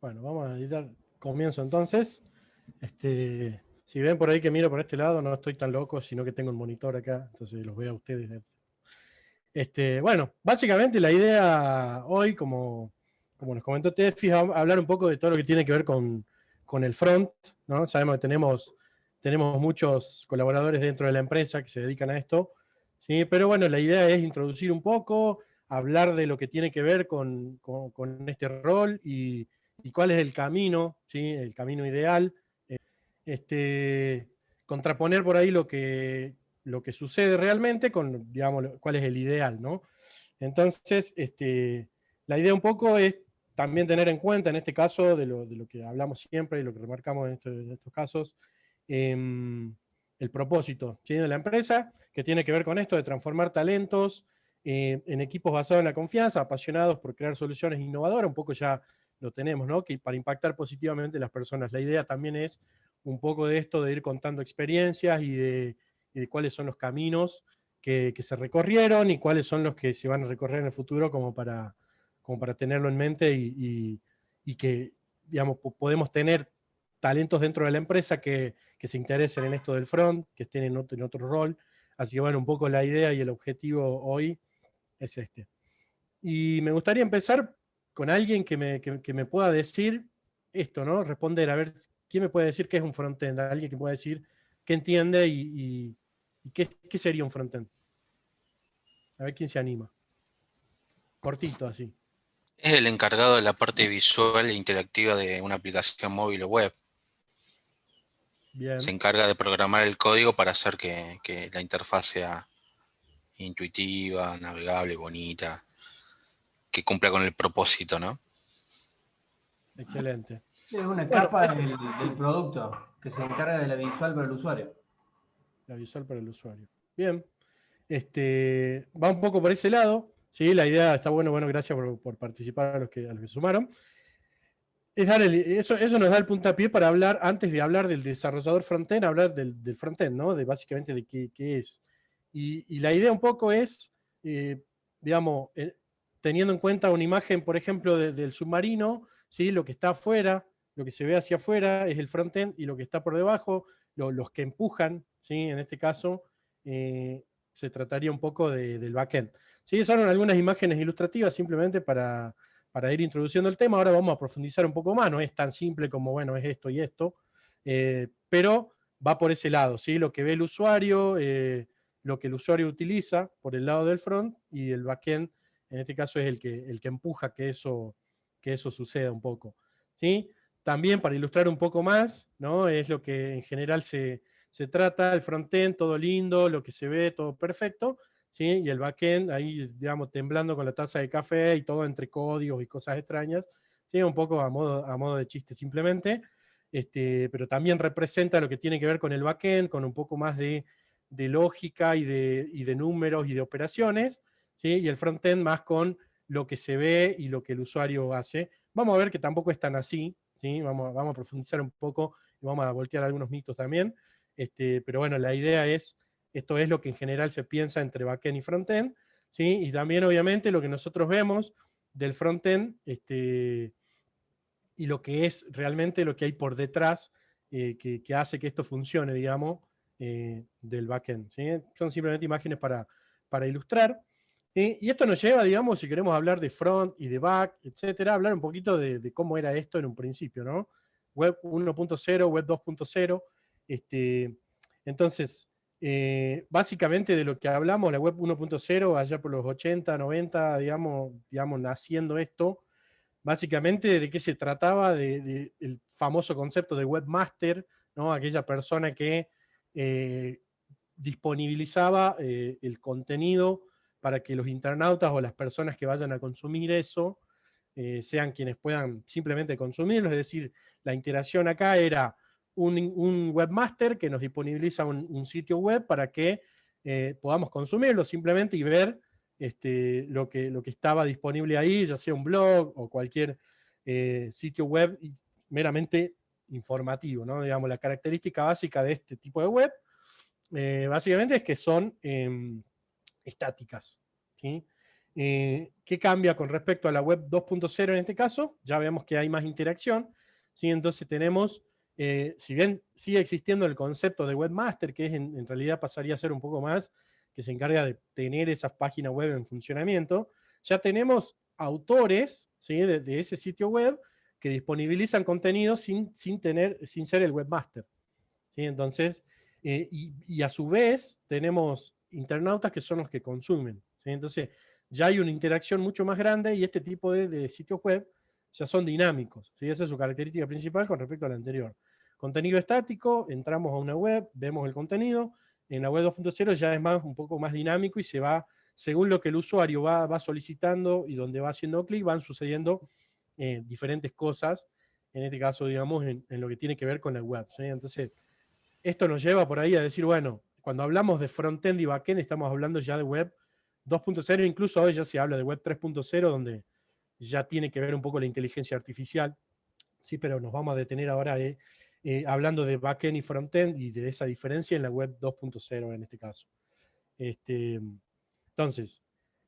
Bueno, vamos a editar comienzo entonces. Si ven por ahí que miro por este lado, no estoy tan loco, sino que tengo un monitor acá, entonces los veo a ustedes. Bueno, básicamente la idea hoy, como nos comentó Tefi, es hablar un poco de todo lo que tiene que ver con el front, ¿no? Sabemos que tenemos muchos colaboradores dentro de la empresa que se dedican a esto, ¿sí? Pero bueno, la idea es introducir un poco, hablar de lo que tiene que ver con este rol y cuál es el camino, ¿sí? El camino ideal. Este, Contraponer por ahí lo que sucede realmente con, digamos, cuál es el ideal, ¿no? Entonces, la idea un poco es también tener en cuenta, en este caso, de lo que hablamos siempre y lo que remarcamos en estos casos, eh, el propósito, ¿sí?, de la empresa, que tiene que ver con esto de transformar talentos en equipos basados en la confianza, apasionados por crear soluciones innovadoras, un poco ya lo tenemos, ¿no?, que para impactar positivamente a las personas. La idea también es un poco de esto, de ir contando experiencias y de cuáles son los caminos que se recorrieron y cuáles son los que se van a recorrer en el futuro como para tenerlo en mente y que, digamos, podemos tener talentos dentro de la empresa que se interesen en esto del front, que estén en otro rol. Así que bueno, un poco la idea y el objetivo hoy es este. Y me gustaría empezar con alguien que me pueda decir esto, ¿no? Responder, a ver, ¿quién me puede decir qué es un frontend? Alguien que pueda decir qué entiende y qué sería un frontend. A ver quién se anima. Cortito, así. Es el encargado de la parte visual e interactiva de una aplicación móvil o web. Se Bien. encarga de programar el código para hacer que la interfaz sea intuitiva, navegable, bonita, que cumpla con el propósito, ¿no? Excelente. Es una Bueno, capa del producto que se encarga de la visual para el usuario. la visual para el usuario. Bien. Va un poco por ese lado. Sí, la idea está bueno, gracias por participar a los que se sumaron. Eso nos da el puntapié para hablar, antes de hablar del desarrollador frontend, hablar del frontend, ¿no? De básicamente de qué es. Y la idea un poco es, digamos, teniendo en cuenta una imagen, por ejemplo, del submarino, ¿sí? Lo que está afuera, lo que se ve hacia afuera es el frontend y lo que está por debajo, los que empujan, ¿sí? En este caso, se trataría un poco del backend. ¿Sí? Son algunas imágenes ilustrativas simplemente para ir introduciendo el tema. Ahora vamos a profundizar un poco más, no es tan simple como, bueno, es esto y esto, pero va por ese lado, ¿sí? Lo que ve el usuario, lo que el usuario utiliza por el lado del front, y el backend, en este caso, es el que empuja que eso suceda un poco, ¿sí? También para ilustrar un poco más, ¿no? Es lo que en general se trata, el frontend, todo lindo, lo que se ve, todo perfecto, ¿sí? Y el backend ahí, digamos, temblando con la taza de café y todo entre códigos y cosas extrañas, ¿sí? Un poco a modo de chiste simplemente, pero también representa lo que tiene que ver con el backend, con un poco más de lógica y de números y de operaciones, ¿sí? Y el frontend más con lo que se ve y lo que el usuario hace. Vamos a ver que tampoco es tan así, ¿sí? Vamos a profundizar un poco y vamos a voltear algunos mitos también, pero bueno, la idea es, esto es lo que en general se piensa entre backend y frontend, ¿sí? Y también obviamente lo que nosotros vemos del frontend, y lo que es realmente lo que hay por detrás, que hace que esto funcione, digamos, del backend, ¿sí? Son simplemente imágenes para ilustrar. Y esto nos lleva, digamos, si queremos hablar de front y de back, etcétera, hablar un poquito de cómo era esto en un principio, ¿no? Web 1.0, web 2.0. Entonces, básicamente de lo que hablamos, la web 1.0, allá por los 80, 90, digamos, naciendo esto, básicamente de qué se trataba, el famoso concepto de webmaster, ¿no? Aquella persona que disponibilizaba el contenido para que los internautas o las personas que vayan a consumir eso sean quienes puedan simplemente consumirlo. Es decir, la interacción acá era un webmaster que nos disponibiliza un sitio web para que podamos consumirlo simplemente y ver lo que estaba disponible ahí, ya sea un blog o cualquier sitio web meramente informativo, ¿no? Digamos, la característica básica de este tipo de web, básicamente es que son estáticas, ¿sí? ¿Qué cambia con respecto a la web 2.0 en este caso? Ya vemos que hay más interacción, ¿sí? Entonces tenemos, si bien sigue existiendo el concepto de webmaster, que es en realidad pasaría a ser un poco más, que se encarga de tener esas páginas web en funcionamiento, ya tenemos autores, ¿sí? de ese sitio web que disponibilizan contenido sin ser el webmaster, ¿sí? Entonces, y a su vez tenemos internautas que son los que consumen, ¿sí? Entonces, ya hay una interacción mucho más grande y este tipo de sitios web ya son dinámicos, ¿sí? Esa es su característica principal con respecto al anterior. Contenido estático, entramos a una web, vemos el contenido, en la web 2.0 ya es un poco más dinámico y se va, según lo que el usuario va solicitando y donde va haciendo clic, van sucediendo diferentes cosas, en este caso, digamos, en lo que tiene que ver con la web, ¿sí? Entonces, esto nos lleva por ahí a decir, bueno, cuando hablamos de frontend y backend, estamos hablando ya de web 2.0, incluso hoy ya se habla de web 3.0, donde ya tiene que ver un poco la inteligencia artificial, sí, pero nos vamos a detener ahora hablando de backend y frontend y de esa diferencia en la web 2.0 en este caso. Entonces,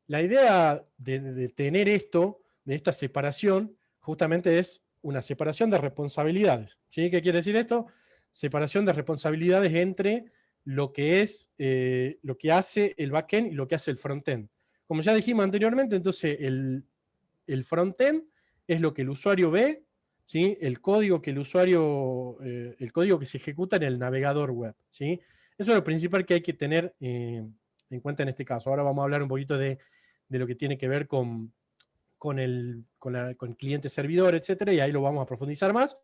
la idea de tener esto, de esta separación, justamente es una separación de responsabilidades, ¿sí? ¿Qué quiere decir esto? Separación de responsabilidades entre lo que es, lo que hace el backend y lo que hace el frontend. Como ya dijimos anteriormente, entonces el frontend es lo que el usuario ve, ¿sí? El código que el usuario, el código que se ejecuta en el navegador web, ¿sí? Eso es lo principal que hay que tener en cuenta en este caso. Ahora vamos a hablar un poquito de lo que tiene que ver con el cliente servidor, etcétera, y ahí lo vamos a profundizar más,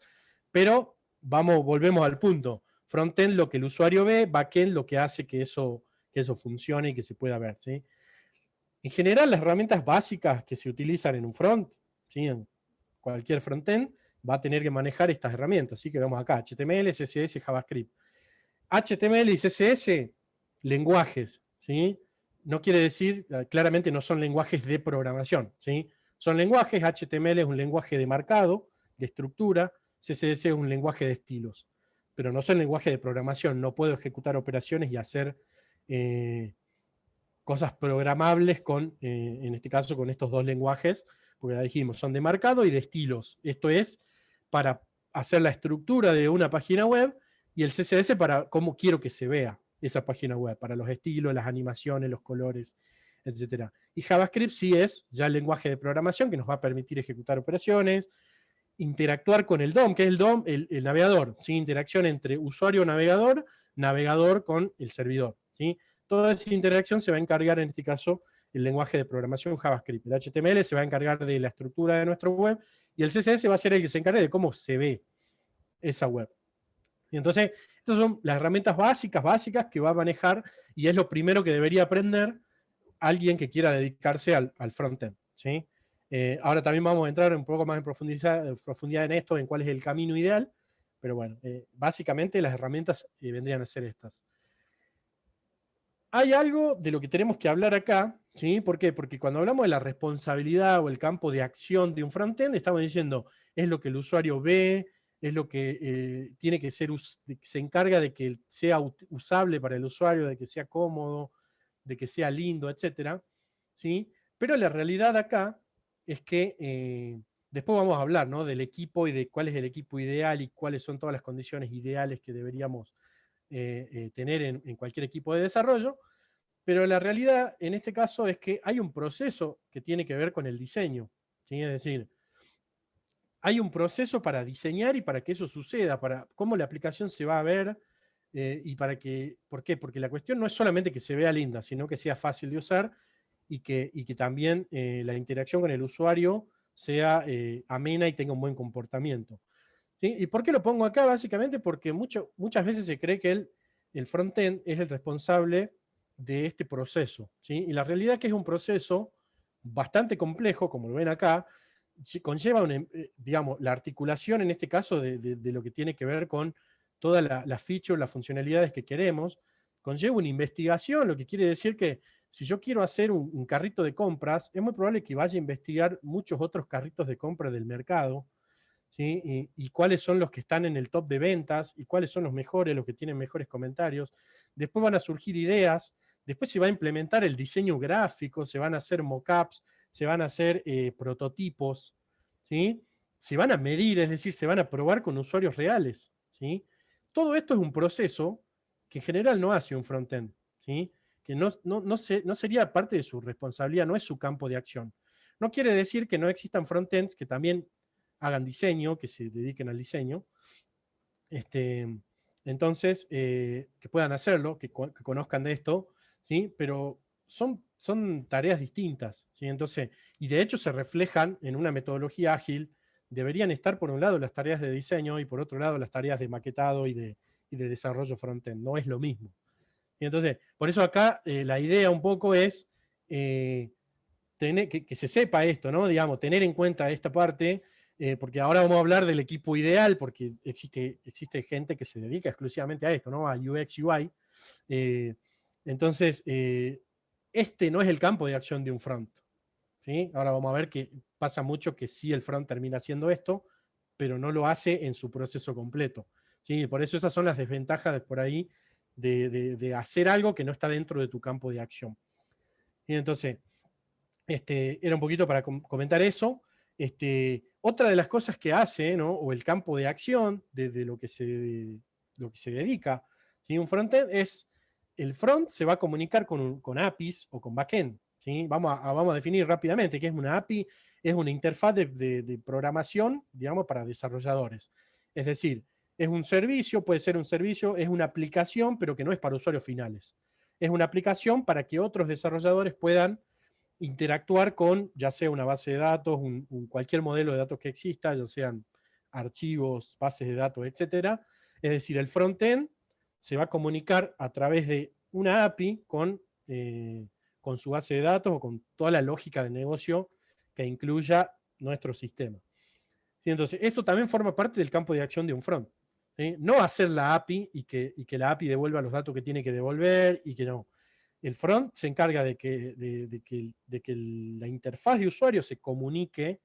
pero volvemos al punto. Frontend lo que el usuario ve, backend lo que hace que eso funcione y que se pueda ver, ¿sí? En general, las herramientas básicas que se utilizan en un front, ¿sí? En cualquier frontend, va a tener que manejar estas herramientas, ¿sí? Que vemos acá, HTML, CSS, JavaScript. HTML y CSS, lenguajes, ¿sí? No quiere decir, claramente no son lenguajes de programación, ¿sí? Son lenguajes, HTML es un lenguaje de marcado, de estructura, CSS es un lenguaje de estilos, pero no son lenguajes de programación, no puedo ejecutar operaciones y hacer cosas programables en este caso con estos dos lenguajes, porque ya dijimos, son de marcado y de estilos. Esto es para hacer la estructura de una página web y el CSS para cómo quiero que se vea esa página web, para los estilos, las animaciones, los colores, etc. Y JavaScript sí es ya el lenguaje de programación que nos va a permitir ejecutar operaciones, interactuar con el DOM, que es el DOM, el navegador, ¿sí? Interacción entre usuario-navegador, navegador con el servidor, ¿sí? Toda esa interacción se va a encargar, en este caso, el lenguaje de programación JavaScript. El HTML se va a encargar de la estructura de nuestra web y el CSS va a ser el que se encargue de cómo se ve esa web. Y entonces, estas son las herramientas básicas que va a manejar y es lo primero que debería aprender alguien que quiera dedicarse al frontend, ¿sí? Ahora también vamos a entrar un poco más en profundidad en esto, en cuál es el camino ideal, pero bueno, básicamente las herramientas vendrían a ser estas. Hay algo de lo que tenemos que hablar acá, ¿sí? ¿Por qué? Porque cuando hablamos de la responsabilidad o el campo de acción de un frontend, estamos diciendo, es lo que el usuario ve, es lo que tiene que ser, se encarga de que sea usable para el usuario, de que sea cómodo, de que sea lindo, etcétera, ¿sí? Pero la realidad acá es que después vamos a hablar, ¿no? Del equipo y de cuál es el equipo ideal y cuáles son todas las condiciones ideales que deberíamos tener en cualquier equipo de desarrollo, pero la realidad en este caso es que hay un proceso que tiene que ver con el diseño, ¿sí? Es decir, hay un proceso para diseñar y para que eso suceda, para cómo la aplicación se va a ver y para que, ¿por qué? Porque la cuestión no es solamente que se vea linda, sino que sea fácil de usar y que también la interacción con el usuario sea amena y tenga un buen comportamiento. ¿Sí? ¿Y por qué lo pongo acá? Básicamente porque muchas veces se cree que el frontend es el responsable de este proceso, ¿sí? Y la realidad es que es un proceso bastante complejo, como lo ven acá, conlleva digamos, la articulación en este caso de lo que tiene que ver con todas las features, las funcionalidades que queremos, conlleva una investigación, lo que quiere decir que si yo quiero hacer un carrito de compras, es muy probable que vaya a investigar muchos otros carritos de compra del mercado, ¿sí? Y cuáles son los que están en el top de ventas, y cuáles son los mejores, los que tienen mejores comentarios. Después van a surgir ideas Después se va a implementar el diseño gráfico, se van a hacer mockups, se van a hacer prototipos, ¿sí? Se van a medir, es decir, se van a probar con usuarios reales, ¿sí? Todo esto es un proceso que en general no hace un frontend, ¿sí? Que no sería parte de su responsabilidad, no es su campo de acción. No quiere decir que no existan frontends que también hagan diseño, que se dediquen al diseño, entonces, que puedan hacerlo, que conozcan de esto, ¿sí? Pero son tareas distintas, ¿sí? Entonces, y de hecho se reflejan en una metodología ágil. Deberían estar por un lado las tareas de diseño y por otro lado las tareas de maquetado y de desarrollo frontend. No es lo mismo. Y entonces, por eso acá la idea un poco es que se sepa esto, ¿no? Digamos, tener en cuenta esta parte, porque ahora vamos a hablar del equipo ideal, porque existe gente que se dedica exclusivamente a esto, ¿no? A UX, UI. Entonces, este no es el campo de acción de un front, ¿sí? Ahora vamos a ver que pasa mucho que sí el front termina haciendo esto, pero no lo hace en su proceso completo, ¿sí? Por eso esas son las desventajas de por ahí de hacer algo que no está dentro de tu campo de acción. Y entonces, era un poquito para comentar eso. Otra de las cosas que hace, ¿no? O el campo de acción de lo que se dedica, ¿sí? Un frontend es, el front se va a comunicar con APIs o con backend, ¿sí? Vamos a definir rápidamente qué es una API. Es una interfaz de programación, digamos, para desarrolladores. Es decir, es un servicio, puede ser un servicio, es una aplicación, pero que no es para usuarios finales. Es una aplicación para que otros desarrolladores puedan interactuar con ya sea una base de datos, cualquier modelo de datos que exista, ya sean archivos, bases de datos, etcétera. Es decir, el frontend se va a comunicar a través de una API con su base de datos o con toda la lógica de negocio que incluya nuestro sistema. ¿Sí? Entonces, esto también forma parte del campo de acción de un front. ¿Sí? No hacer la API y que la API devuelva los datos que tiene que devolver y que no. El front se encarga de que la interfaz de usuario se comunique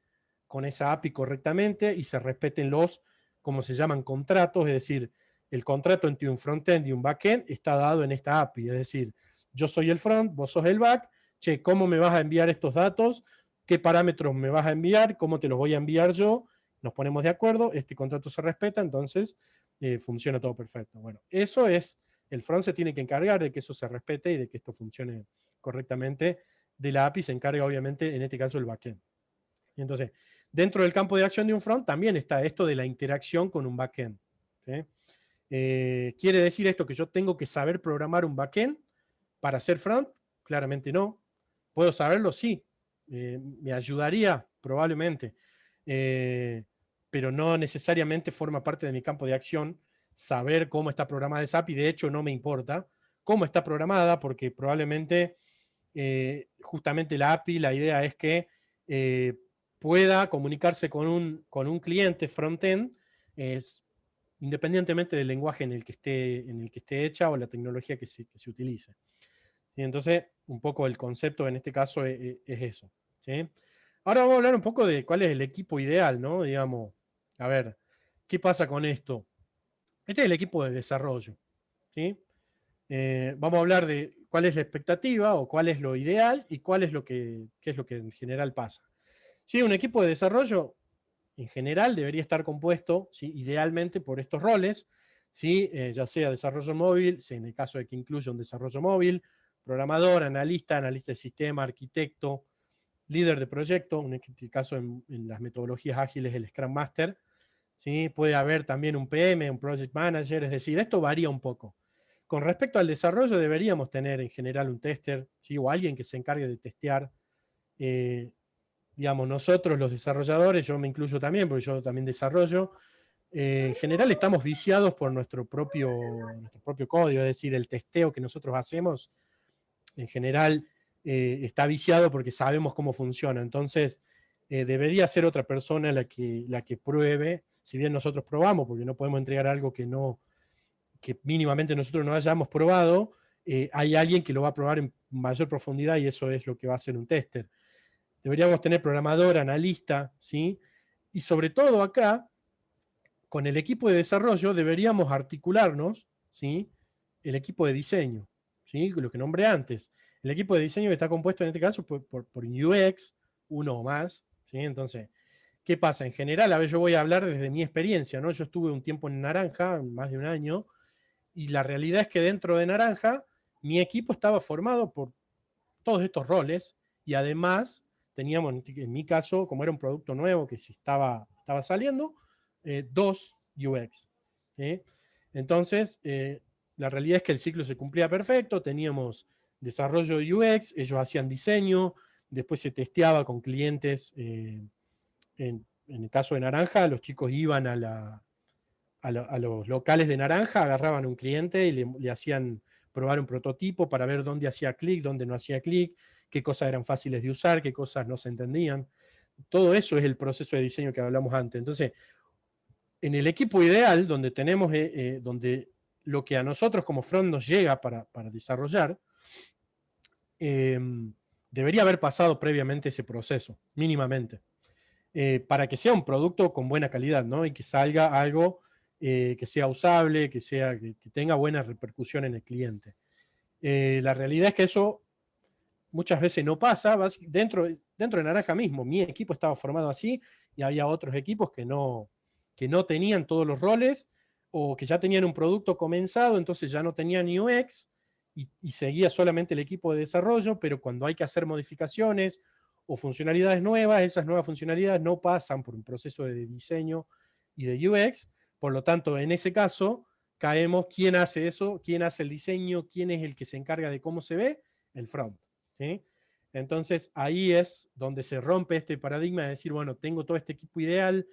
con esa API correctamente y se respeten los, como se llaman, contratos, es decir, el contrato entre un frontend y un backend está dado en esta API, es decir, yo soy el front, vos sos el back, che, ¿cómo me vas a enviar estos datos? ¿Qué parámetros me vas a enviar? ¿Cómo te los voy a enviar yo? Nos ponemos de acuerdo, este contrato se respeta, entonces funciona todo perfecto. Bueno, eso es, el front se tiene que encargar de que eso se respete y de que esto funcione correctamente. De la API se encarga, obviamente, en este caso, el backend. Y entonces, dentro del campo de acción de un front también está esto de la interacción con un backend. ¿Sí? ¿Quiere decir esto que yo tengo que saber programar un backend para hacer front? Claramente no. ¿Puedo saberlo? Sí. ¿Me ayudaría? Probablemente. Pero no necesariamente forma parte de mi campo de acción saber cómo está programada esa API. De hecho, no me importa cómo está programada, porque probablemente justamente la API, la idea es que pueda comunicarse con un cliente frontend, independientemente del lenguaje en el que esté hecha o la tecnología que se utilice. Y entonces, un poco el concepto en este caso es eso. ¿Sí? Ahora vamos a hablar un poco de cuál es el equipo ideal, ¿no? Digamos, a ver, ¿qué pasa con esto? Este es el equipo de desarrollo. ¿Sí? Vamos a hablar de cuál es la expectativa o cuál es lo ideal y qué es lo que en general pasa. ¿Sí? Un equipo de desarrollo en general debería estar compuesto, ¿sí? Idealmente por estos roles, ¿sí? Ya sea desarrollo móvil, si en el caso de que incluya un desarrollo móvil, programador, analista de sistema, arquitecto, líder de proyecto, en este caso en las metodologías ágiles el Scrum Master, ¿sí? Puede haber también un PM, un Project Manager, es decir, esto varía un poco. Con respecto al desarrollo deberíamos tener en general un tester, ¿sí? O alguien que se encargue de testear. Digamos, nosotros los desarrolladores, yo me incluyo también, porque yo también desarrollo, en general estamos viciados por nuestro propio código, es decir, el testeo que nosotros hacemos, en general está viciado porque sabemos cómo funciona. Entonces, debería ser otra persona la que pruebe, si bien nosotros probamos, porque no podemos entregar algo que mínimamente nosotros no hayamos probado, hay alguien que lo va a probar en mayor profundidad y eso es lo que va a hacer un tester. Deberíamos tener programador, analista, ¿sí? Y sobre todo acá, con el equipo de desarrollo deberíamos articularnos, ¿sí? El equipo de diseño. ¿sí? Lo que nombré antes. El equipo de diseño está compuesto en este caso por UX, uno o más, ¿sí? Entonces, ¿qué pasa? En general, a ver, yo voy a hablar desde mi experiencia, ¿no? Yo estuve un tiempo en Naranja, más de un año, y la realidad es que dentro de Naranja, mi equipo estaba formado por todos estos roles, y además teníamos, en mi caso, como era un producto nuevo que si estaba saliendo, 2 UX. ¿Sí? Entonces, la realidad es que el ciclo se cumplía perfecto, teníamos desarrollo de UX, ellos hacían diseño, después se testeaba con clientes, en el caso de Naranja, los chicos iban a los locales de Naranja, agarraban un cliente y le hacían probar un prototipo para ver dónde hacía clic, dónde no hacía clic, qué cosas eran fáciles de usar, qué cosas no se entendían. Todo eso es el proceso de diseño que hablamos antes. Entonces, en el equipo ideal, donde tenemos, donde lo que a nosotros como front nos llega para desarrollar, debería haber pasado previamente ese proceso, mínimamente, para que sea un producto con buena calidad, ¿no? Y que salga algo que sea usable, que tenga buena repercusión en el cliente. La realidad es que eso muchas veces no pasa. Dentro de Naranja mismo, mi equipo estaba formado así y había otros equipos que no tenían todos los roles o que ya tenían un producto comenzado, entonces ya no tenían UX y seguía solamente el equipo de desarrollo, pero cuando hay que hacer modificaciones o funcionalidades nuevas, esas nuevas funcionalidades no pasan por un proceso de diseño y de UX. Por lo tanto, en ese caso, caemos, ¿quién hace eso? ¿Quién hace el diseño? ¿Quién es el que se encarga de cómo se ve? El front. ¿Sí? Entonces, ahí es donde se rompe este paradigma de decir, bueno, tengo todo este equipo ideal,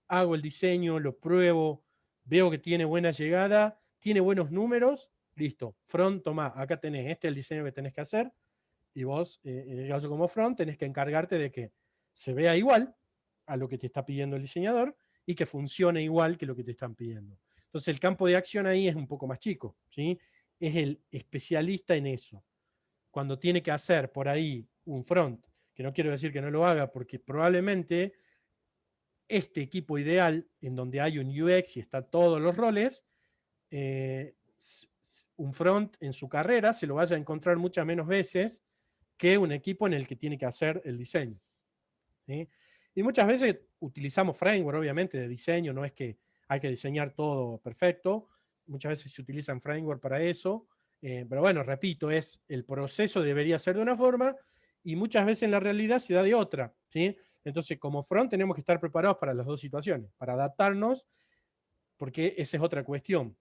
hago el diseño, lo pruebo, veo que tiene buena llegada, tiene buenos números, listo, front, toma, acá tenés, este es el diseño que tenés que hacer, y vos, en el caso como front, tenés que encargarte de que se vea igual a lo que te está pidiendo el diseñador y que funcione igual que lo que te están pidiendo. Entonces el campo de acción ahí es un poco más chico, ¿sí? Es el especialista en eso. Cuando tiene que hacer por ahí un front, que no quiero decir que no lo haga, porque probablemente este equipo ideal, en donde hay un UX y está todos los roles, un front en su carrera se lo vaya a encontrar muchas menos veces que un equipo en el que tiene que hacer el diseño. ¿Sí? Y muchas veces utilizamos framework, obviamente, de diseño, no es que hay que diseñar todo perfecto, muchas veces se utilizan framework para eso, pero bueno, repito, el proceso debería ser de una forma y muchas veces en la realidad se da de otra. ¿Sí? Entonces, como front tenemos que estar preparados para las dos situaciones, para adaptarnos, porque esa es otra cuestión.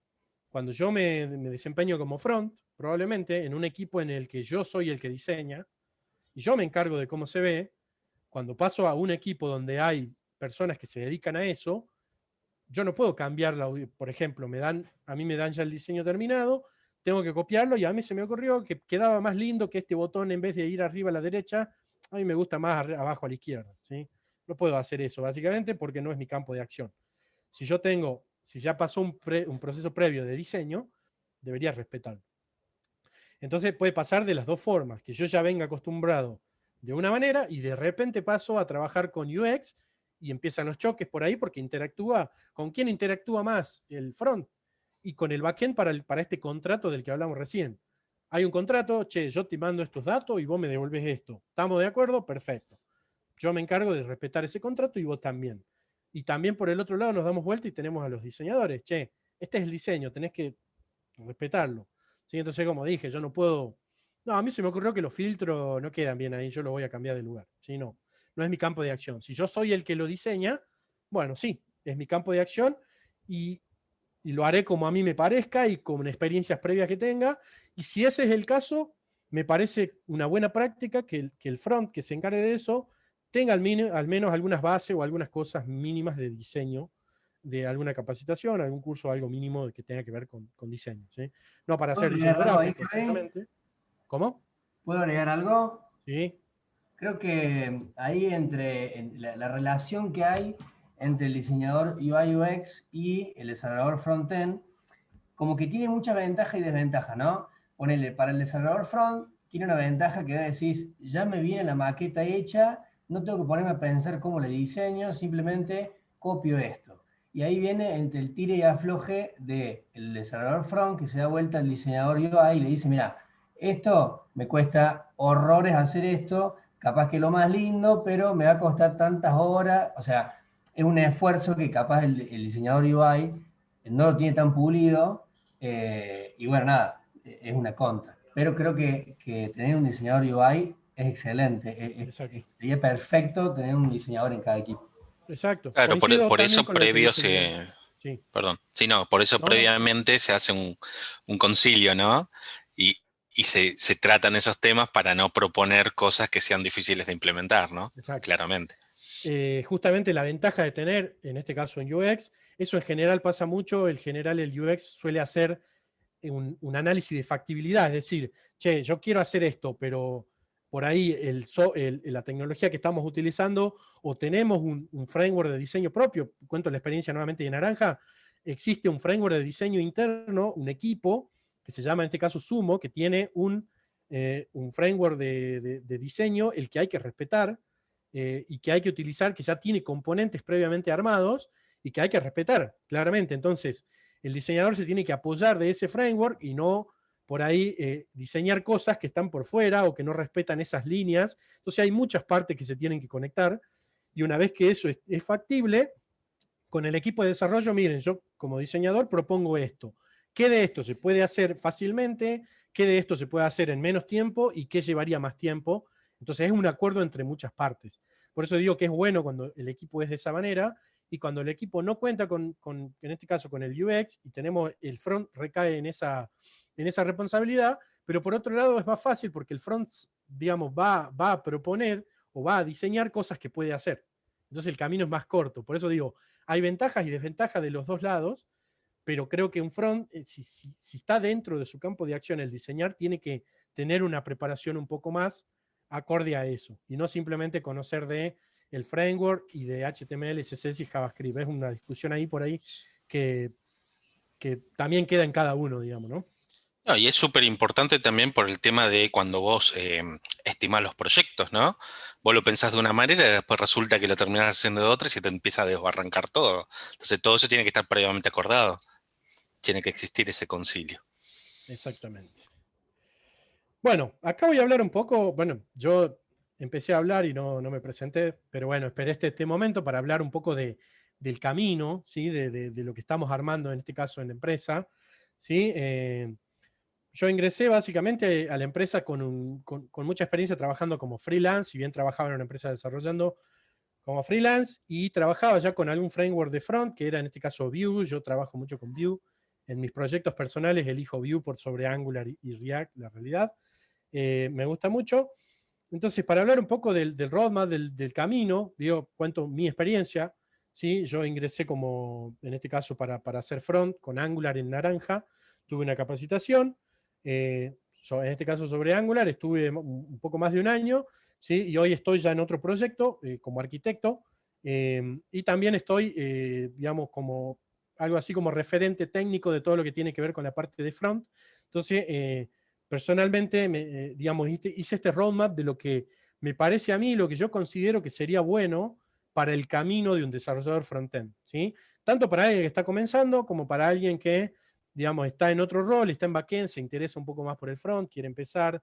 Cuando yo me desempeño como front, probablemente en un equipo en el que yo soy el que diseña, y yo me encargo de cómo se ve, cuando paso a un equipo donde hay personas que se dedican a eso, yo no puedo cambiarla. Por ejemplo, a mí me dan ya el diseño terminado, tengo que copiarlo y a mí se me ocurrió que quedaba más lindo que este botón, en vez de ir arriba a la derecha, a mí me gusta más abajo a la izquierda. ¿Sí? No puedo hacer eso, básicamente, porque no es mi campo de acción. Si ya pasó un proceso previo de diseño, debería respetarlo. Entonces puede pasar de las dos formas, que yo ya venga acostumbrado de una manera y de repente paso a trabajar con UX y empiezan los choques por ahí porque ¿con quién interactúa más? El front y con el backend para este contrato del que hablamos recién. Hay un contrato, yo te mando estos datos y vos me devolvés esto. ¿Estamos de acuerdo? Perfecto. Yo me encargo de respetar ese contrato y vos también. Y también por el otro lado nos damos vuelta y tenemos a los diseñadores. Este es el diseño, tenés que respetarlo. ¿Sí? Entonces, como dije, yo no puedo... No, a mí se me ocurrió que los filtros no quedan bien ahí, yo los voy a cambiar de lugar. ¿Sí? No es mi campo de acción. Si yo soy el que lo diseña, bueno, sí, es mi campo de acción y lo haré como a mí me parezca y con experiencias previas que tenga. Y si ese es el caso, me parece una buena práctica que el front que se encargue de eso tenga al menos algunas bases o algunas cosas mínimas de diseño, de alguna capacitación, algún curso, algo mínimo que tenga que ver con diseño. ¿Sí? No para hacer diseño gráfico, obviamente. ¿Cómo? ¿Puedo agregar algo? Sí. Creo que ahí entre la relación que hay entre el diseñador UI UX y el desarrollador frontend, como que tiene mucha ventaja y desventaja, ¿no? Ponele, para el desarrollador front tiene una ventaja que decís, ya me viene la maqueta hecha, no tengo que ponerme a pensar cómo le diseño, simplemente copio esto. Y ahí viene entre el tire y afloje del desarrollador front que se da vuelta al diseñador UI y le dice, mira, esto me cuesta horrores hacer esto, capaz que lo más lindo, pero me va a costar tantas horas, o sea, es un esfuerzo que capaz el diseñador UI no lo tiene tan pulido, y bueno, nada, es una contra. Pero creo que tener un diseñador UI es excelente, Exacto. sería perfecto tener un diseñador en cada equipo. Exacto. Claro, Coincido por también eso con lo que previo dice Miguel. se, Sí. perdón, sí, no, por eso No, no. previamente se hace un concilio, ¿no? Y, y se tratan esos temas para no proponer cosas que sean difíciles de implementar, ¿no? Exacto. Claramente. Justamente la ventaja de tener, en este caso en UX, eso en general pasa mucho, el UX suele hacer un análisis de factibilidad, es decir, che, yo quiero hacer esto, pero por ahí la tecnología que estamos utilizando, o tenemos un framework de diseño propio, cuento la experiencia nuevamente de Naranja, existe un framework de diseño interno, un equipo, que se llama en este caso Sumo, que tiene un framework de diseño, el que hay que respetar, y que hay que utilizar, que ya tiene componentes previamente armados, y que hay que respetar, claramente. Entonces, el diseñador se tiene que apoyar de ese framework y no por ahí diseñar cosas que están por fuera o que no respetan esas líneas. Entonces hay muchas partes que se tienen que conectar y una vez que eso es factible, con el equipo de desarrollo, miren, yo como diseñador propongo esto. ¿Qué de esto se puede hacer fácilmente? ¿Qué de esto se puede hacer en menos tiempo? ¿Y qué llevaría más tiempo? Entonces es un acuerdo entre muchas partes. Por eso digo que es bueno cuando el equipo es de esa manera y cuando el equipo no cuenta en este caso, con el UX y tenemos el front recae en esa responsabilidad, pero por otro lado es más fácil porque el front, digamos, va a proponer o va a diseñar cosas que puede hacer. Entonces el camino es más corto. Por eso digo, hay ventajas y desventajas de los dos lados, pero creo que un front, si está dentro de su campo de acción el diseñar, tiene que tener una preparación un poco más acorde a eso, y no simplemente conocer de el framework y de HTML, CSS y JavaScript. Es una discusión ahí por ahí que, que también queda en cada uno, digamos, ¿no? No, y es súper importante también por el tema de cuando vos estimás los proyectos, ¿no? Vos lo pensás de una manera y después resulta que lo terminás haciendo de otra y se te empieza a desbarrancar todo. Entonces todo eso tiene que estar previamente acordado. Tiene que existir ese concilio. Exactamente. Bueno, acá voy a hablar un poco, bueno, yo empecé a hablar y no me presenté, pero bueno, esperé este momento para hablar un poco del camino, ¿sí? De lo que estamos armando en este caso en la empresa, ¿sí? Yo ingresé básicamente a la empresa con mucha experiencia trabajando como freelance, si bien trabajaba en una empresa desarrollando como freelance y trabajaba ya con algún framework de front, que era en este caso Vue. Yo trabajo mucho con Vue. En mis proyectos personales elijo Vue por sobre Angular y React, la realidad. Me gusta mucho. Entonces, para hablar un poco del roadmap, del camino, digo, cuento mi experiencia. ¿Sí? Yo ingresé como, en este caso, para hacer front con Angular en Naranja. Tuve una capacitación. En este caso sobre Angular, estuve un poco más de un año. ¿Sí? Y hoy estoy ya en otro proyecto como arquitecto. Y también estoy, digamos, como algo así como referente técnico de todo lo que tiene que ver con la parte de front. Entonces, personalmente, digamos, hice este roadmap de lo que me parece a mí, lo que yo considero que sería bueno para el camino de un desarrollador frontend, ¿sí? Tanto para alguien que está comenzando como para alguien que, digamos, está en otro rol, está en backend, se interesa un poco más por el front, quiere empezar.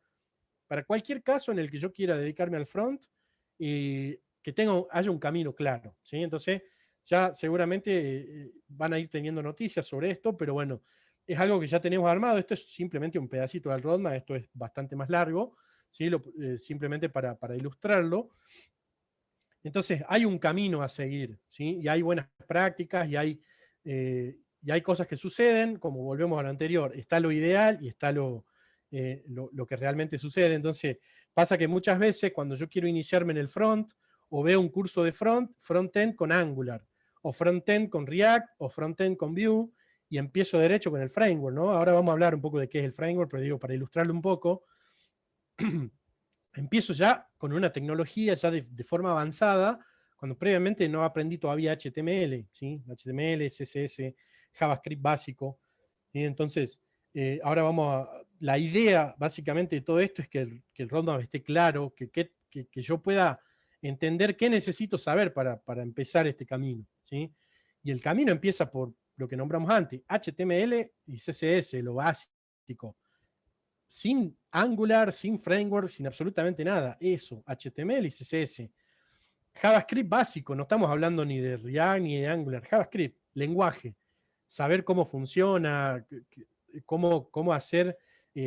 Para cualquier caso en el que yo quiera dedicarme al front, que haya un camino claro, ¿sí? Entonces, ya seguramente van a ir teniendo noticias sobre esto, pero bueno, es algo que ya tenemos armado. Esto es simplemente un pedacito del roadmap, esto es bastante más largo, ¿sí? Simplemente para ilustrarlo. Entonces, hay un camino a seguir, ¿sí? Y hay buenas prácticas y hay cosas que suceden, como volvemos a lo anterior, está lo ideal y está lo que realmente sucede. Entonces, pasa que muchas veces cuando yo quiero iniciarme en el front, o veo un curso de frontend con Angular, o frontend con React, o frontend con Vue, y empiezo derecho con el framework, ¿no? Ahora vamos a hablar un poco de qué es el framework, pero digo, para ilustrarlo un poco, empiezo ya con una tecnología ya de forma avanzada, cuando previamente no aprendí todavía HTML, ¿sí? HTML, CSS, JavaScript básico. Y entonces, ahora la idea básicamente de todo esto es que el roadmap esté claro, que yo pueda entender qué necesito saber para empezar este camino, ¿sí? Y el camino empieza por lo que nombramos antes, HTML y CSS, lo básico. sin Angular, sin framework, sin absolutamente nada. Eso, HTML y CSS. JavaScript básico, no estamos hablando ni de React ni de Angular. JavaScript, lenguaje. Saber cómo funciona, cómo hacer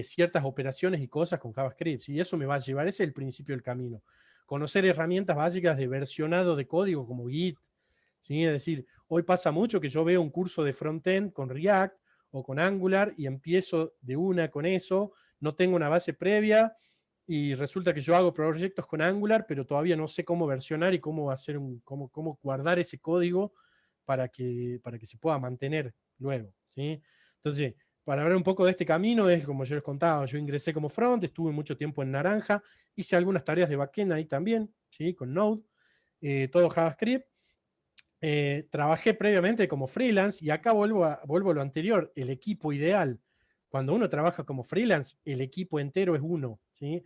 ciertas operaciones y cosas con JavaScript. Y eso me va a llevar, ese es el principio del camino. Conocer herramientas básicas de versionado de código como Git. ¿Sí? Es decir, hoy pasa mucho que yo veo un curso de frontend con React o con Angular y empiezo de una con eso, no tengo una base previa y resulta que yo hago proyectos con Angular, pero todavía no sé cómo versionar y cómo hacer cómo guardar ese código para que se pueda mantener luego. ¿Sí? Entonces, para hablar un poco de este camino, es como yo les contaba, yo ingresé como front, estuve mucho tiempo en Naranja, hice algunas tareas de backend ahí también, ¿sí? Con Node, todo JavaScript. Trabajé previamente como freelance y acá vuelvo a lo anterior, el equipo ideal. Cuando uno trabaja como freelance, el equipo entero es uno. ¿Sí?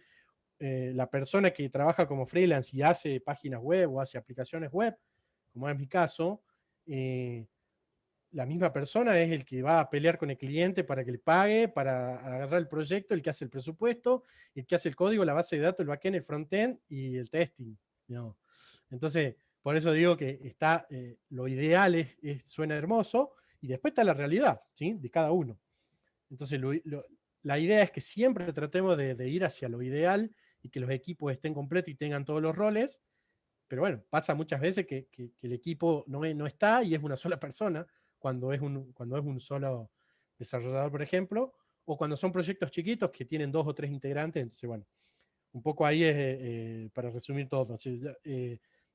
La persona que trabaja como freelance y hace páginas web o hace aplicaciones web, como es mi caso, la misma persona es el que va a pelear con el cliente para que le pague, para agarrar el proyecto, el que hace el presupuesto, el que hace el código, la base de datos, el backend, el frontend y el testing. ¿No? Entonces, por eso digo que está, lo ideal suena hermoso, y después está la realidad, ¿sí? De cada uno. Entonces, la idea es que siempre tratemos de ir hacia lo ideal y que los equipos estén completos y tengan todos los roles, pero bueno, pasa muchas veces que el equipo no está y es una sola persona, cuando es un solo desarrollador, por ejemplo, o cuando son proyectos chiquitos que tienen 2 o 3 integrantes. Entonces, bueno, un poco ahí es para resumir todo. Entonces,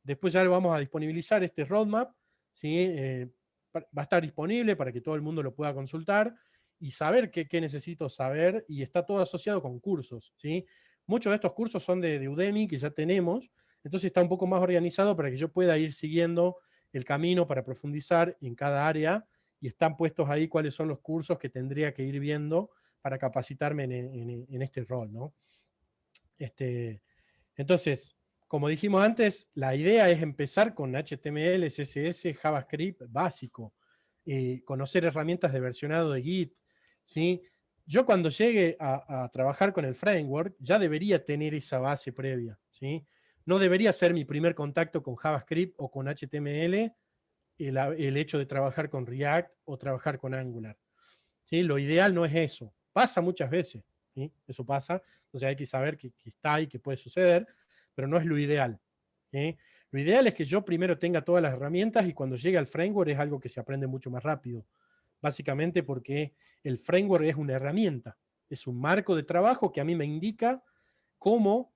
después ya lo vamos a disponibilizar este roadmap, ¿sí? Va a estar disponible para que todo el mundo lo pueda consultar y saber qué necesito saber, y está todo asociado con cursos, ¿sí? Muchos de estos cursos son de Udemy, que ya tenemos, entonces está un poco más organizado para que yo pueda ir siguiendo el camino para profundizar en cada área, y están puestos ahí cuáles son los cursos que tendría que ir viendo para capacitarme en este rol, ¿no? Entonces, como dijimos antes, la idea es empezar con HTML, CSS, JavaScript básico, conocer herramientas de versionado de Git, ¿sí? Yo cuando llegue a trabajar con el framework ya debería tener esa base previa, ¿sí? No debería ser mi primer contacto con JavaScript o con HTML el hecho de trabajar con React o trabajar con Angular, ¿sí? Lo ideal no es eso. Pasa muchas veces, ¿sí? Eso pasa, entonces hay que saber que está y que puede suceder, pero no es lo ideal, ¿sí? Lo ideal es que yo primero tenga todas las herramientas y cuando llegue al framework es algo que se aprende mucho más rápido, básicamente porque el framework es una herramienta, es un marco de trabajo que a mí me indica cómo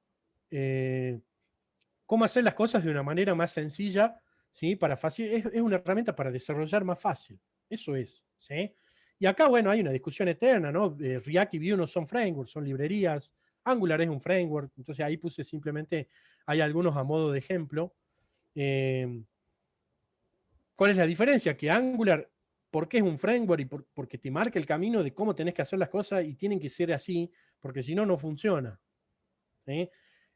hacer las cosas de una manera más sencilla, ¿sí? Es una herramienta para desarrollar más fácil, eso es, ¿sí? Y acá, bueno, hay una discusión eterna, ¿no? React y Vue no son frameworks, son librerías. Angular es un framework, entonces ahí puse simplemente, hay algunos a modo de ejemplo. ¿Cuál es la diferencia? Que Angular, ¿por qué es un framework? Y porque te marca el camino de cómo tenés que hacer las cosas y tienen que ser así, porque si no, no funciona. ¿Sí?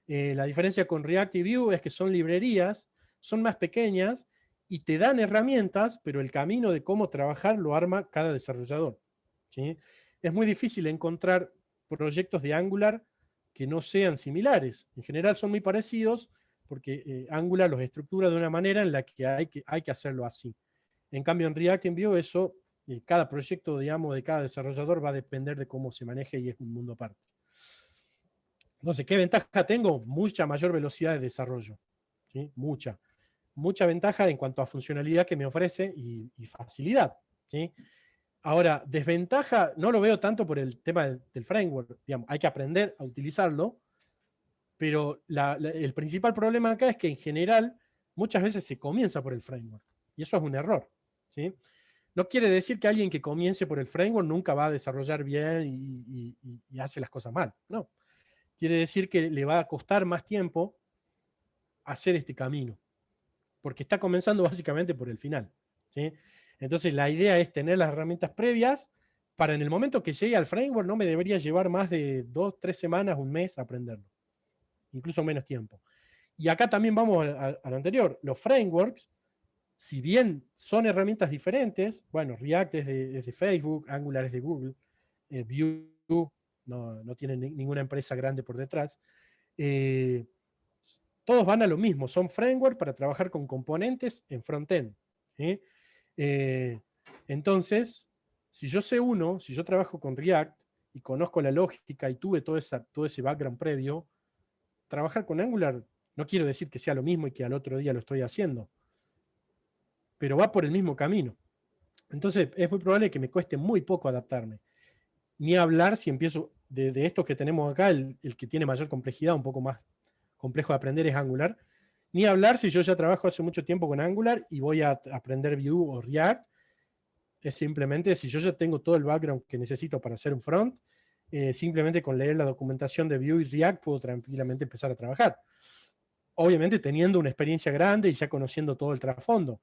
La diferencia con React y Vue es que son librerías, son más pequeñas y te dan herramientas, pero el camino de cómo trabajar lo arma cada desarrollador, ¿sí? Es muy difícil encontrar proyectos de Angular que no sean similares. En general son muy parecidos porque Angular los estructura de una manera en la que hay que hacerlo así. En cambio, en React y en Vue eso, cada proyecto, digamos, de cada desarrollador va a depender de cómo se maneje y es un mundo aparte. Entonces, ¿qué ventaja tengo? Mucha mayor velocidad de desarrollo, ¿sí? Mucha ventaja en cuanto a funcionalidad que me ofrece y facilidad, ¿sí? Ahora, desventaja no lo veo tanto por el tema del framework, digamos, hay que aprender a utilizarlo, pero el principal problema acá es que en general muchas veces se comienza por el framework, y eso es un error, ¿sí? No quiere decir que alguien que comience por el framework nunca va a desarrollar bien y hace las cosas mal, no. Quiere decir que le va a costar más tiempo hacer este camino, porque está comenzando básicamente por el final, ¿sí? Entonces la idea es tener las herramientas previas para en el momento que llegue al framework no me debería llevar más de 2, 3 semanas, un mes aprenderlo, incluso menos tiempo. Y acá también vamos al anterior, los frameworks, si bien son herramientas diferentes, bueno, React es de Facebook, Angular es de Google, Vue no tiene ninguna empresa grande por detrás. Todos van a lo mismo, son framework para trabajar con componentes en frontend. ¿Sí? Entonces, si yo trabajo con React y conozco la lógica y tuve todo ese background previo, trabajar con Angular no quiero decir que sea lo mismo y que al otro día lo estoy haciendo, pero va por el mismo camino. Entonces es muy probable que me cueste muy poco adaptarme. Ni hablar si empiezo de estos que tenemos acá, el que tiene mayor complejidad, un poco más complejo de aprender es Angular. Ni hablar si yo ya trabajo hace mucho tiempo con Angular y voy a aprender Vue o React. Es simplemente, si yo ya tengo todo el background que necesito para hacer un front, simplemente con leer la documentación de Vue y React puedo tranquilamente empezar a trabajar. Obviamente teniendo una experiencia grande y ya conociendo todo el trasfondo.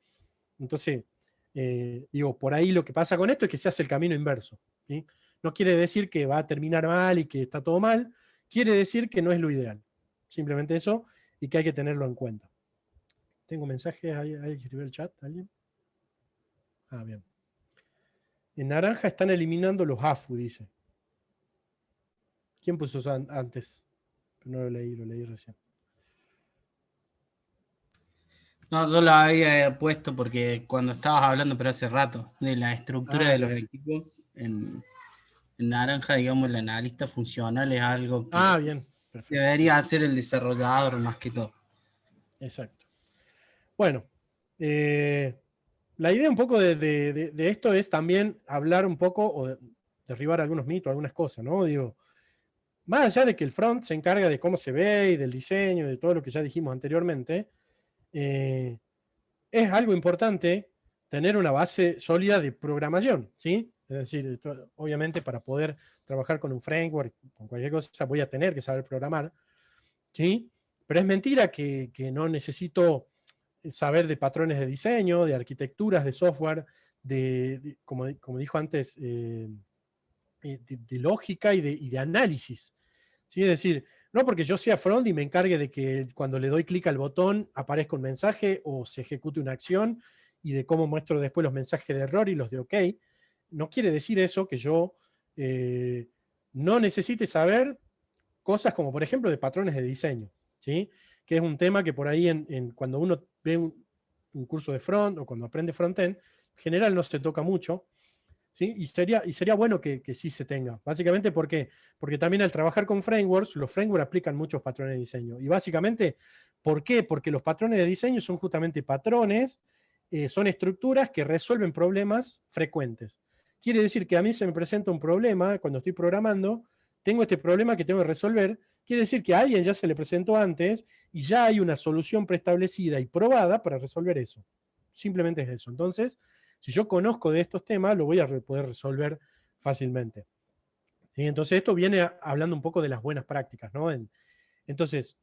Entonces, por ahí lo que pasa con esto es que se hace el camino inverso. ¿Sí? No quiere decir que va a terminar mal y que está todo mal, quiere decir que no es lo ideal. Simplemente eso, y que hay que tenerlo en cuenta. ¿Tengo mensajes? ¿Hay que escribir el chat? ¿Alguien? Ah, bien. En naranja están eliminando los AFU, dice. ¿Quién puso eso antes? No lo leí recién. No, yo lo había puesto porque cuando estabas hablando, pero hace rato, de la estructura de los equipos, en naranja, digamos, el analista funcional es algo que bien. Perfecto. Debería hacer el desarrollador más que todo. Exacto. Bueno, la idea un poco de esto es también hablar un poco o derribar algunos mitos, algunas cosas, ¿no? Digo, más allá de que el front se encarga de cómo se ve y del diseño, de todo lo que ya dijimos anteriormente, es algo importante tener una base sólida de programación, ¿sí? Es decir, obviamente para poder trabajar con un framework, con cualquier cosa, voy a tener que saber programar, ¿sí? Pero es mentira que no necesito saber de patrones de diseño, de arquitecturas de software, como dijo antes, de lógica y de análisis. ¿Sí? Es decir, no porque yo sea front y me encargue de que cuando le doy clic al botón aparezca un mensaje o se ejecute una acción y de cómo muestro después los mensajes de error y los de OK. No quiere decir eso que yo no necesite saber cosas como, por ejemplo, de patrones de diseño, ¿sí? Que es un tema que por ahí cuando uno ve un curso de front o cuando aprende frontend, en general no se toca mucho, ¿sí? Y sería bueno que sí se tenga. Básicamente, ¿por qué? Porque también al trabajar con frameworks, los frameworks aplican muchos patrones de diseño. Y básicamente, ¿por qué? Porque los patrones de diseño son justamente patrones, son estructuras que resuelven problemas frecuentes. Quiere decir que a mí se me presenta un problema cuando estoy programando, tengo este problema que tengo que resolver, quiere decir que a alguien ya se le presentó antes y ya hay una solución preestablecida y probada para resolver eso. Simplemente es eso. Entonces, si yo conozco de estos temas, lo voy a poder resolver fácilmente. ¿Sí? Entonces, esto viene hablando un poco de las buenas prácticas, ¿no? Entonces,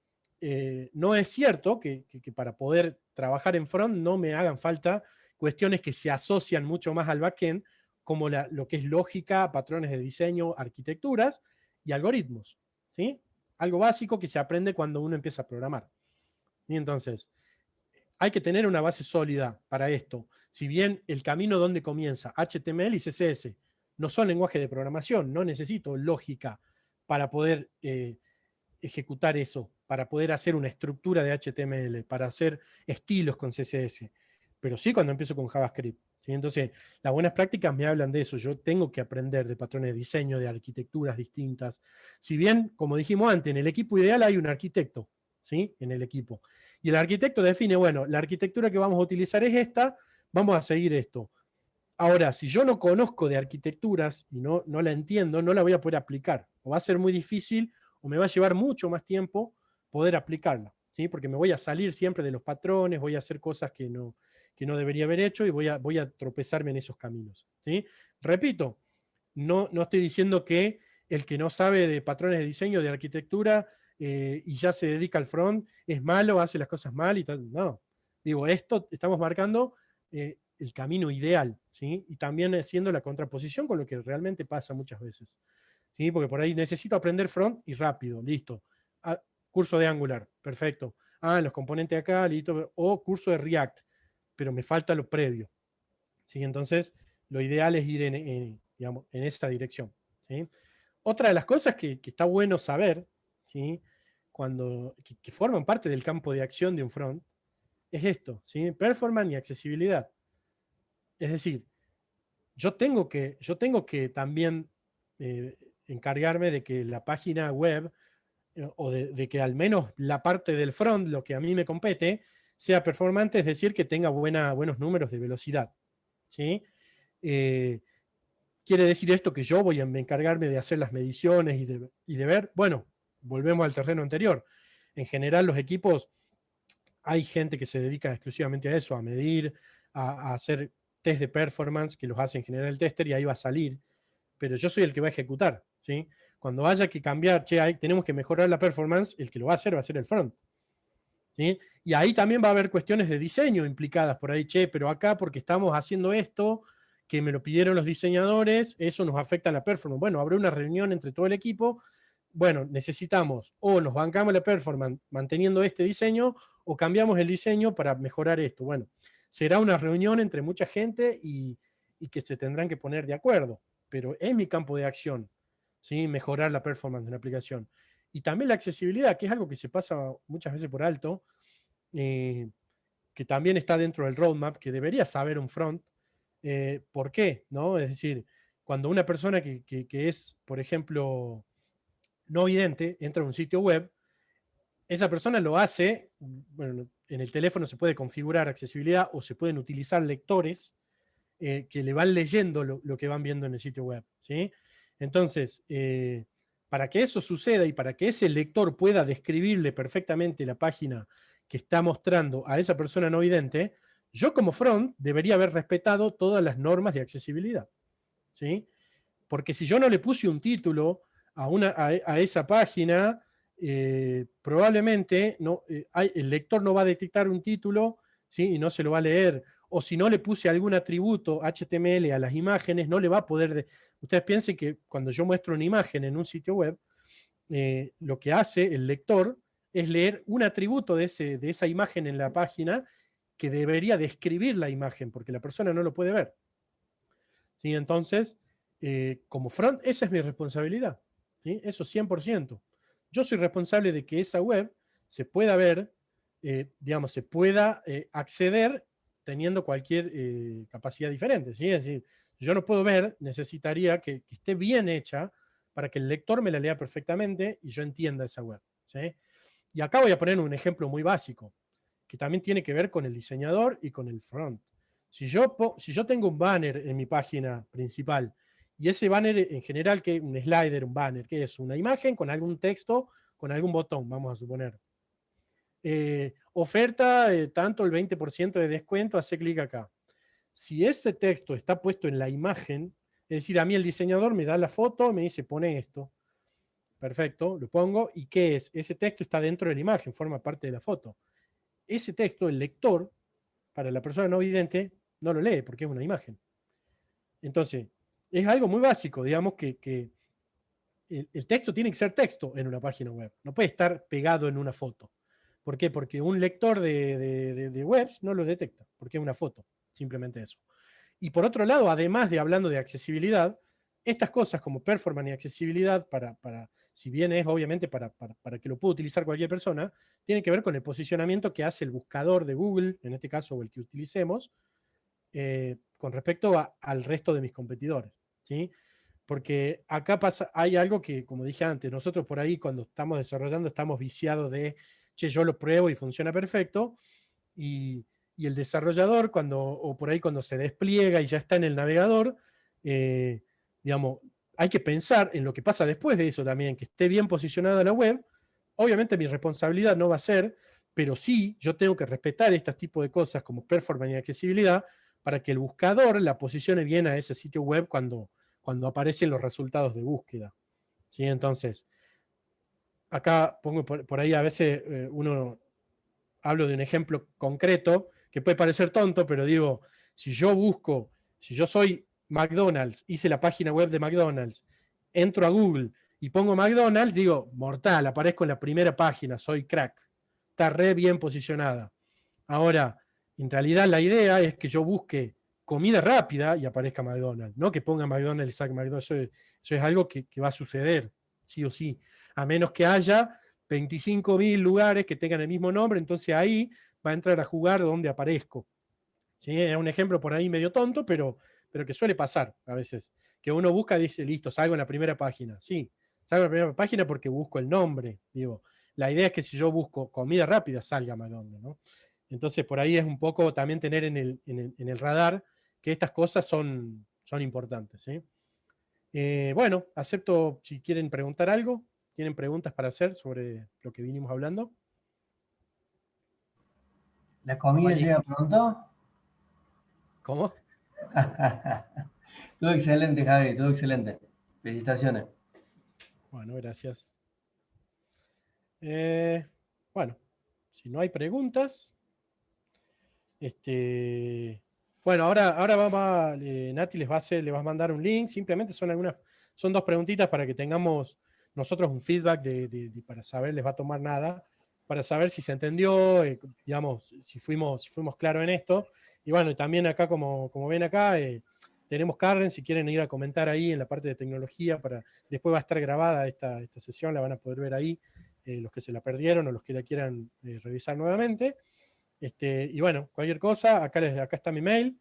no es cierto que para poder trabajar en front no me hagan falta cuestiones que se asocian mucho más al backend, como lo que es lógica, patrones de diseño, arquitecturas y algoritmos. ¿Sí? Algo básico que se aprende cuando uno empieza a programar. Y entonces, hay que tener una base sólida para esto. Si bien el camino donde comienza HTML y CSS no son lenguajes de programación, no necesito lógica para poder ejecutar eso, para poder hacer una estructura de HTML, para hacer estilos con CSS, pero sí cuando empiezo con JavaScript. ¿Sí? Entonces, las buenas prácticas me hablan de eso. Yo tengo que aprender de patrones de diseño, de arquitecturas distintas. Si bien, como dijimos antes, en el equipo ideal hay un arquitecto, ¿sí? En el equipo. Y el arquitecto define, bueno, la arquitectura que vamos a utilizar es esta, vamos a seguir esto. Ahora, si yo no conozco de arquitecturas y no la entiendo, no la voy a poder aplicar. O va a ser muy difícil o me va a llevar mucho más tiempo poder aplicarla, ¿sí? Porque me voy a salir siempre de los patrones, voy a hacer cosas que no debería haber hecho y voy a tropezarme en esos caminos, ¿sí? Repito, no estoy diciendo que el que no sabe de patrones de diseño, de arquitectura, y ya se dedica al front, es malo, hace las cosas mal y tal. No. Digo, esto estamos marcando el camino ideal, ¿sí? Y también haciendo la contraposición con lo que realmente pasa muchas veces. ¿Sí? Porque por ahí necesito aprender front y rápido, listo. Curso de Angular, perfecto. Los componentes acá, listo. O curso de React, pero me falta lo previo. ¿Sí? Entonces, lo ideal es ir digamos, en esta dirección. ¿Sí? otra de las cosas que está bueno saber, ¿sí? Que forman parte del campo de acción de un front, es esto, ¿sí? Performance y accesibilidad. Es decir, yo tengo que también encargarme de que la página web, o de que al menos la parte del front, lo que a mí me compete, sea performante, es decir, que tenga buenos números de velocidad, ¿sí? ¿Quiere decir esto que yo voy a encargarme de hacer las mediciones y de ver? Bueno, volvemos al terreno anterior. En general, los equipos, hay gente que se dedica exclusivamente a eso, a medir, a hacer test de performance, que los hace en general el tester, y ahí va a salir. Pero yo soy el que va a ejecutar, ¿sí? Cuando haya que cambiar, tenemos que mejorar la performance, el que lo va a ser el front, ¿sí? Y ahí también va a haber cuestiones de diseño implicadas por ahí, pero acá porque estamos haciendo esto, que me lo pidieron los diseñadores, eso nos afecta a la performance. Bueno, habrá una reunión entre todo el equipo, bueno, necesitamos, o nos bancamos la performance manteniendo este diseño, o cambiamos el diseño para mejorar esto. Bueno, será una reunión entre mucha gente y que se tendrán que poner de acuerdo, pero es mi campo de acción, ¿sí? Mejorar la performance de la aplicación. Y también la accesibilidad, que es algo que se pasa muchas veces por alto, que también está dentro del roadmap, que debería saber un front. ¿Por qué? ¿No? Es decir, cuando una persona que es, por ejemplo, no vidente, entra a un sitio web, esa persona lo hace, bueno, en el teléfono se puede configurar accesibilidad o se pueden utilizar lectores que le van leyendo lo que van viendo en el sitio web, ¿sí? Entonces, para que eso suceda y para que ese lector pueda describirle perfectamente la página que está mostrando a esa persona no vidente, yo como front debería haber respetado todas las normas de accesibilidad, ¿sí? Porque si yo no le puse un título a esa página, probablemente el lector no va a detectar un título, ¿sí? Y no se lo va a leer. O si no le puse algún atributo HTML a las imágenes, no le va a poder... Ustedes piensen que cuando yo muestro una imagen en un sitio web, lo que hace el lector es leer un atributo de esa imagen en la página que debería describir la imagen, porque la persona no lo puede ver, ¿sí? Entonces, como front, esa es mi responsabilidad, ¿sí? Eso 100%. Yo soy responsable de que esa web se pueda ver, digamos, se pueda acceder teniendo cualquier capacidad diferente, ¿sí? Es decir, yo no puedo ver, necesitaría que esté bien hecha para que el lector me la lea perfectamente y yo entienda esa web, ¿sí? Y acá voy a poner un ejemplo muy básico, que también tiene que ver con el diseñador y con el front. Si yo tengo un banner en mi página principal, y ese banner en general, que es un slider, un banner, que es una imagen con algún texto, con algún botón, vamos a suponer. Oferta, tanto el 20% de descuento, hace clic acá. Si ese texto está puesto en la imagen, es decir, a mí el diseñador me da la foto, me dice, pone esto. Perfecto, lo pongo. ¿Y qué es? Ese texto está dentro de la imagen, forma parte de la foto. Ese texto, el lector, para la persona no vidente, no lo lee porque es una imagen. Entonces, es algo muy básico, digamos, que el texto tiene que ser texto en una página web. No puede estar pegado en una foto. ¿Por qué? Porque un lector de webs no lo detecta, porque es una foto, simplemente eso. Y por otro lado, además de hablando de accesibilidad, estas cosas como performance y accesibilidad, si bien es obviamente para que lo pueda utilizar cualquier persona, tiene que ver con el posicionamiento que hace el buscador de Google, en este caso, o el que utilicemos, con respecto al resto de mis competidores, ¿sí? Porque acá hay algo que, como dije antes, nosotros por ahí cuando estamos desarrollando estamos viciados de, yo lo pruebo y funciona perfecto, y el desarrollador, o por ahí cuando se despliega y ya está en el navegador, digamos, hay que pensar en lo que pasa después de eso también, que esté bien posicionada la web. Obviamente mi responsabilidad no va a ser, pero sí yo tengo que respetar este tipo de cosas como performance y accesibilidad para que el buscador la posicione bien a ese sitio web cuando aparecen los resultados de búsqueda, ¿sí? Entonces, acá pongo por ahí a veces hablo de un ejemplo concreto que puede parecer tonto, pero digo, si yo soy McDonald's, hice la página web de McDonald's, entro a Google y pongo McDonald's, digo, mortal, aparezco en la primera página, soy crack, está re bien posicionada. Ahora, en realidad la idea es que yo busque comida rápida y aparezca McDonald's, no que ponga McDonald's y saque McDonald's. Eso es algo que va a suceder, sí o sí, a menos que haya 25.000 lugares que tengan el mismo nombre, entonces ahí va a entrar a jugar donde aparezco. ¿Sí? Es un ejemplo por ahí medio tonto, pero que suele pasar a veces, que uno busca y dice, listo, salgo en la primera página. Sí, salgo en la primera página porque busco el nombre, digo. La idea es que si yo busco comida rápida, salga McDonald's, ¿no? Entonces, por ahí es un poco también tener en el radar que estas cosas son importantes, ¿sí? Bueno, acepto si quieren preguntar algo. ¿Tienen preguntas para hacer sobre lo que vinimos hablando? ¿La comida llega pronto? ¿Cómo? Todo excelente, Javi, todo excelente. Felicitaciones. Bueno, gracias. Bueno, si no hay preguntas, bueno, ahora Nati les va a mandar un link. Simplemente son 2 preguntitas para que tengamos nosotros un feedback para saber, les va a tomar nada, para saber si se entendió, digamos, si fuimos claros en esto. Y bueno, y también acá, como ven acá, tenemos Karen, si quieren ir a comentar ahí en la parte de tecnología, después va a estar grabada esta sesión, la van a poder ver ahí, los que se la perdieron o los que la quieran revisar nuevamente. Y bueno, cualquier cosa, acá está mi mail,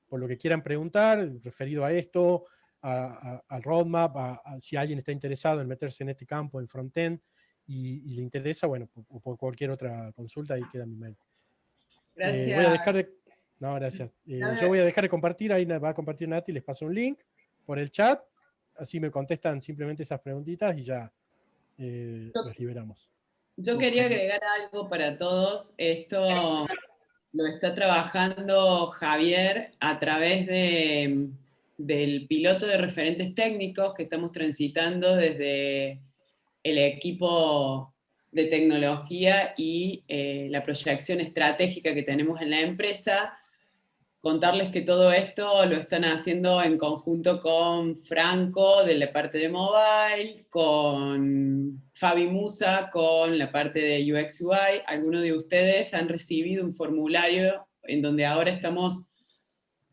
por lo que quieran preguntar, referido a esto, al roadmap, si alguien está interesado en meterse en este campo, en frontend, y le interesa, bueno, o por cualquier otra consulta, ahí queda mi mail. Gracias. Voy a dejar de... No, gracias. Yo voy a dejar de compartir, ahí va a compartir Nati, les paso un link por el chat, así me contestan simplemente esas preguntitas y ya los liberamos. Yo quería agregar algo para todos. Esto lo está trabajando Javier a través del piloto de referentes técnicos que estamos transitando desde el equipo de tecnología y la proyección estratégica que tenemos en la empresa. Contarles que todo esto lo están haciendo en conjunto con Franco de la parte de mobile, con Fabi Musa con la parte de UX UI. Algunos de ustedes han recibido un formulario en donde ahora estamos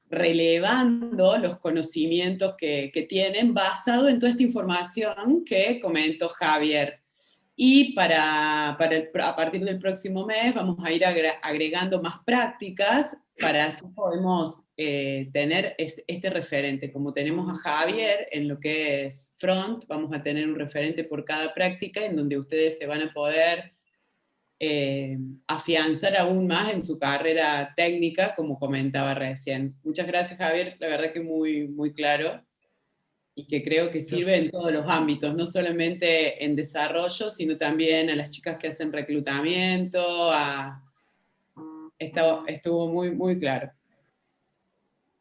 relevando los conocimientos que tienen basado en toda esta información que comentó Javier. Y a partir del próximo mes vamos a ir agregando más prácticas para así podemos tener este referente. Como tenemos a Javier en lo que es front, vamos a tener un referente por cada práctica en donde ustedes se van a poder afianzar aún más en su carrera técnica, como comentaba recién. Muchas gracias, Javier, la verdad que muy, muy claro. Y que creo que sirve en todos los ámbitos, no solamente en desarrollo, sino también a las chicas que hacen reclutamiento, estuvo muy, muy claro.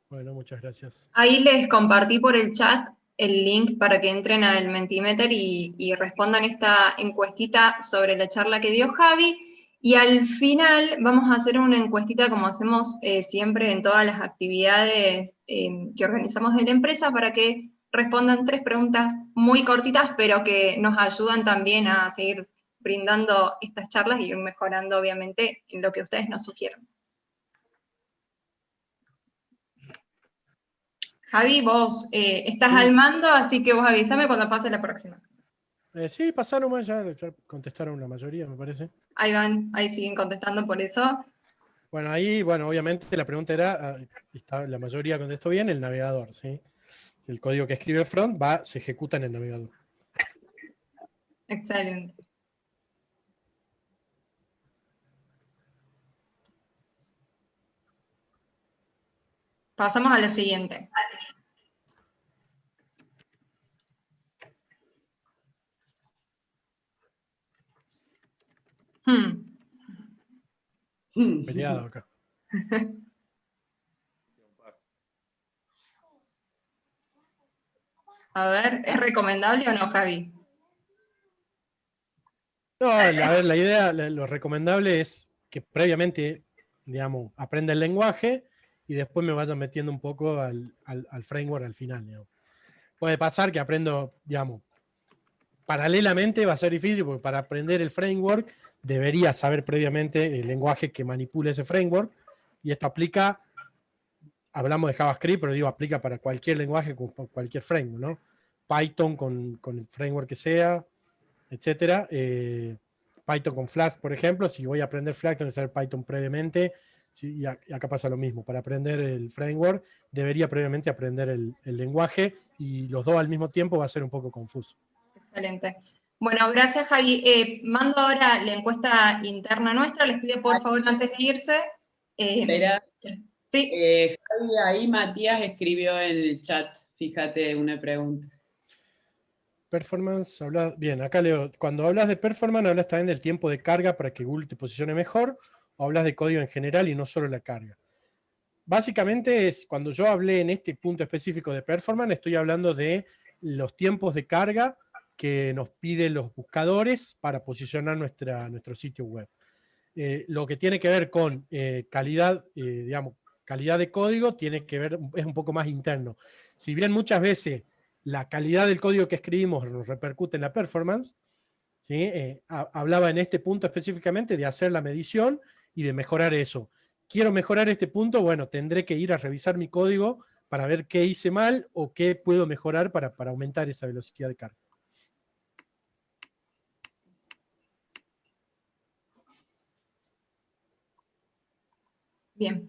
Bueno, muchas gracias. Ahí les compartí por el chat el link para que entren al Mentimeter y respondan esta encuestita sobre la charla que dio Javi. Y al final vamos a hacer una encuestita como hacemos siempre en todas las actividades que organizamos de la empresa para que respondan 3 preguntas muy cortitas, pero que nos ayudan también a seguir brindando estas charlas y ir mejorando, obviamente, en lo que ustedes nos sugieran. Javi, vos estás al mando, así que vos avísame cuando pase la próxima. Sí, pasaron más, ya contestaron la mayoría, me parece. Ahí van, ahí siguen contestando por eso. Bueno, ahí, obviamente la pregunta era, la mayoría contestó bien, el navegador, ¿sí? El código que escribe front se ejecuta en el navegador. Excelente. Pasamos a la siguiente. Peleado acá. A ver, ¿es recomendable o no, Javi? No, a ver, la idea, lo recomendable es que previamente, digamos, aprenda el lenguaje y después me vaya metiendo un poco al framework al final, digamos. Puede pasar que aprendo, digamos, paralelamente va a ser difícil porque para aprender el framework debería saber previamente el lenguaje que manipula ese framework, y esto aplica hablamos de JavaScript, pero digo, aplica para cualquier lenguaje con cualquier framework, ¿no? Python con el framework que sea, etcétera. Python con Flask, por ejemplo, si voy a aprender Flask, tengo que saber Python previamente, y acá pasa lo mismo. Para aprender el framework, debería previamente aprender el lenguaje, y los dos al mismo tiempo va a ser un poco confuso. Excelente. Bueno, gracias, Javi. Mando ahora la encuesta interna nuestra. Les pido, por favor, antes de irse. Espera. Sí. Javi, ahí Matías escribió en el chat, fíjate, una pregunta. Performance, bien, acá leo, cuando hablas de performance, hablas también del tiempo de carga para que Google te posicione mejor, o hablas de código en general y no solo la carga. Básicamente es, cuando yo hablé en este punto específico de performance, estoy hablando de los tiempos de carga que nos piden los buscadores para posicionar nuestro sitio web. Lo que tiene que ver con calidad, digamos, calidad de código, tiene que ver, es un poco más interno. Si bien muchas veces la calidad del código que escribimos nos repercute en la performance, ¿sí? Hablaba en este punto específicamente de hacer la medición y de mejorar eso. Quiero mejorar este punto, bueno, tendré que ir a revisar mi código para ver qué hice mal o qué puedo mejorar para aumentar esa velocidad de carga. Bien.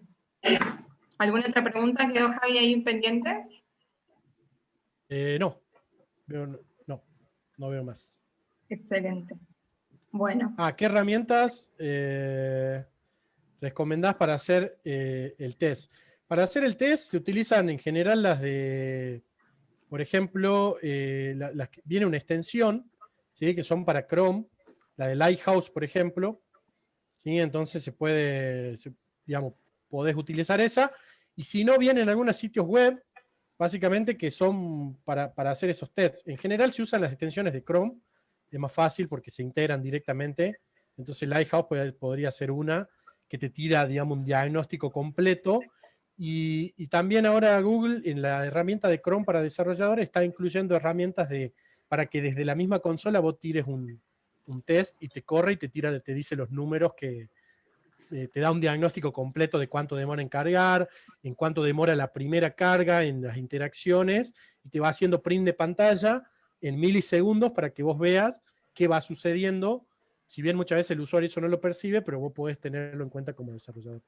¿Alguna otra pregunta? ¿Quedó Javi ahí pendiente? No, no veo más. Excelente. Bueno. ¿Qué herramientas recomendás para hacer el test? Para hacer el test se utilizan en general las de, por ejemplo, viene una extensión, ¿sí? Que son para Chrome, la de Lighthouse, por ejemplo, ¿sí? Entonces digamos, podés utilizar esa, y si no, vienen algunos sitios web, básicamente, que son para hacer esos tests. En general se usan las extensiones de Chrome, es más fácil porque se integran directamente, entonces Lighthouse podría ser una que te tira, digamos, un diagnóstico completo, y también ahora Google, en la herramienta de Chrome para desarrolladores, está incluyendo herramientas para que desde la misma consola vos tires un test y te corre y te dice los números que te da un diagnóstico completo de cuánto demora en cargar, en cuánto demora la primera carga en las interacciones, y te va haciendo print de pantalla en milisegundos para que vos veas qué va sucediendo. Si bien muchas veces el usuario eso no lo percibe, pero vos podés tenerlo en cuenta como desarrollador.